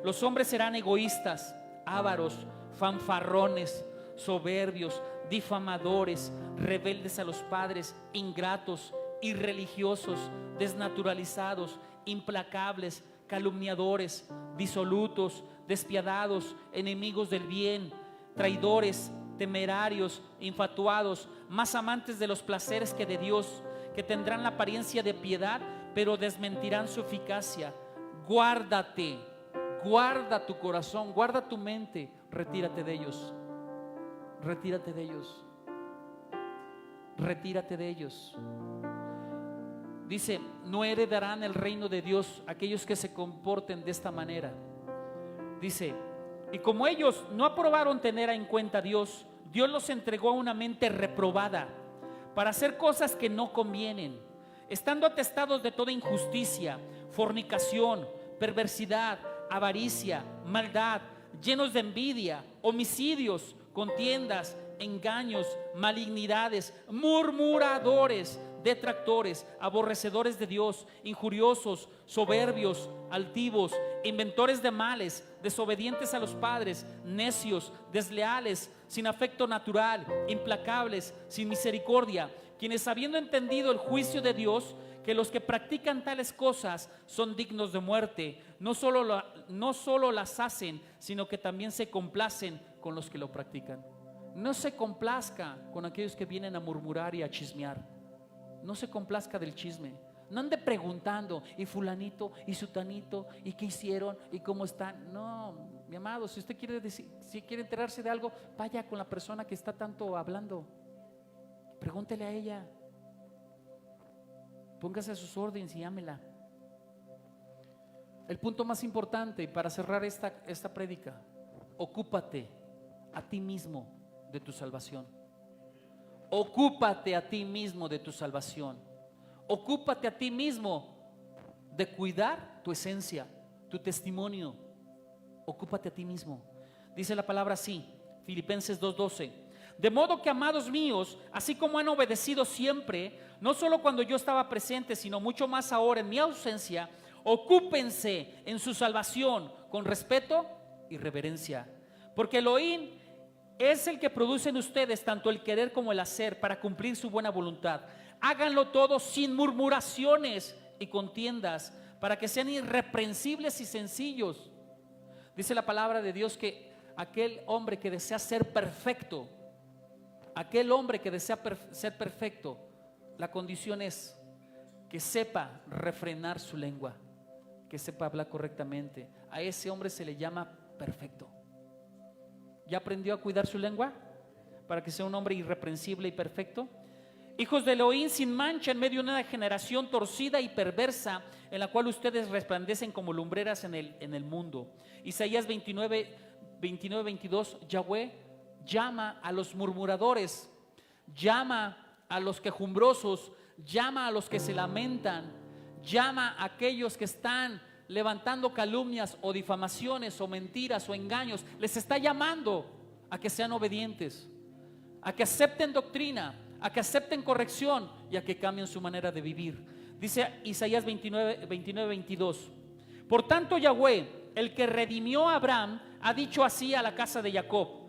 Los hombres serán egoístas, ávaros, fanfarrones, soberbios, difamadores, rebeldes a los padres, ingratos, irreligiosos, desnaturalizados, implacables, calumniadores, disolutos, despiadados, enemigos del bien, traidores, temerarios, infatuados, más amantes de los placeres que de Dios, que tendrán la apariencia de piedad, pero desmentirán su eficacia. Guárdate, guarda tu corazón, guarda tu mente, retírate de ellos, retírate de ellos, retírate de ellos. Dice: no heredarán el reino de Dios aquellos que se comporten de esta manera. Dice: y como ellos no aprobaron tener en cuenta a Dios, Dios los entregó a una mente reprobada para hacer cosas que no convienen, estando atestados de toda injusticia, fornicación, perversidad, avaricia, maldad, llenos de envidia, homicidios, contiendas, engaños, malignidades, murmuradores, detractores, aborrecedores de Dios, injuriosos, soberbios, altivos, inventores de males, desobedientes a los padres, necios, desleales, sin afecto natural, implacables, sin misericordia, quienes, habiendo entendido el juicio de Dios, que los que practican tales cosas son dignos de muerte, no solo las hacen, sino que también se complacen con los que lo practican. No se complazca con aquellos que vienen a murmurar y a chismear. No se complazca del chisme. No ande preguntando, y fulanito, y sutanito, y qué hicieron, y cómo están. No, mi amado, si usted quiere decir, si quiere enterarse de algo, vaya con la persona que está tanto hablando. Pregúntele a ella. Póngase a sus órdenes y ámela. El punto más importante para cerrar esta prédica: ocúpate a ti mismo de tu salvación. Ocúpate a ti mismo de tu salvación. Ocúpate a ti mismo de cuidar tu esencia, tu testimonio. Ocúpate a ti mismo. Dice la palabra así, Filipenses 2:12: de modo que, amados míos, así como han obedecido siempre, no solo cuando yo estaba presente, sino mucho más ahora en mi ausencia, ocúpense en su salvación con respeto y reverencia, porque Elohim es el que produce en ustedes tanto el querer como el hacer para cumplir su buena voluntad. Háganlo todo sin murmuraciones y contiendas, para que sean irreprensibles y sencillos. Dice la palabra de Dios que aquel hombre que desea ser perfecto, aquel hombre que desea ser perfecto, la condición es que sepa refrenar su lengua, que sepa hablar correctamente. A ese hombre se le llama perfecto. ¿Ya aprendió a cuidar su lengua para que sea un hombre irreprensible y perfecto? Hijos de Elohim sin mancha en medio de una generación torcida y perversa, en la cual ustedes resplandecen como lumbreras en el mundo. Isaías 29:22: Yahweh llama a los murmuradores, llama a los quejumbrosos, llama a los que se lamentan, llama a aquellos que están levantando calumnias o difamaciones o mentiras o engaños. Les está llamando a que sean obedientes, a que acepten doctrina, a que acepten corrección y a que cambien su manera de vivir. Dice Isaías 29:22: por tanto, Yahweh, el que redimió a Abraham, ha dicho así a la casa de Jacob: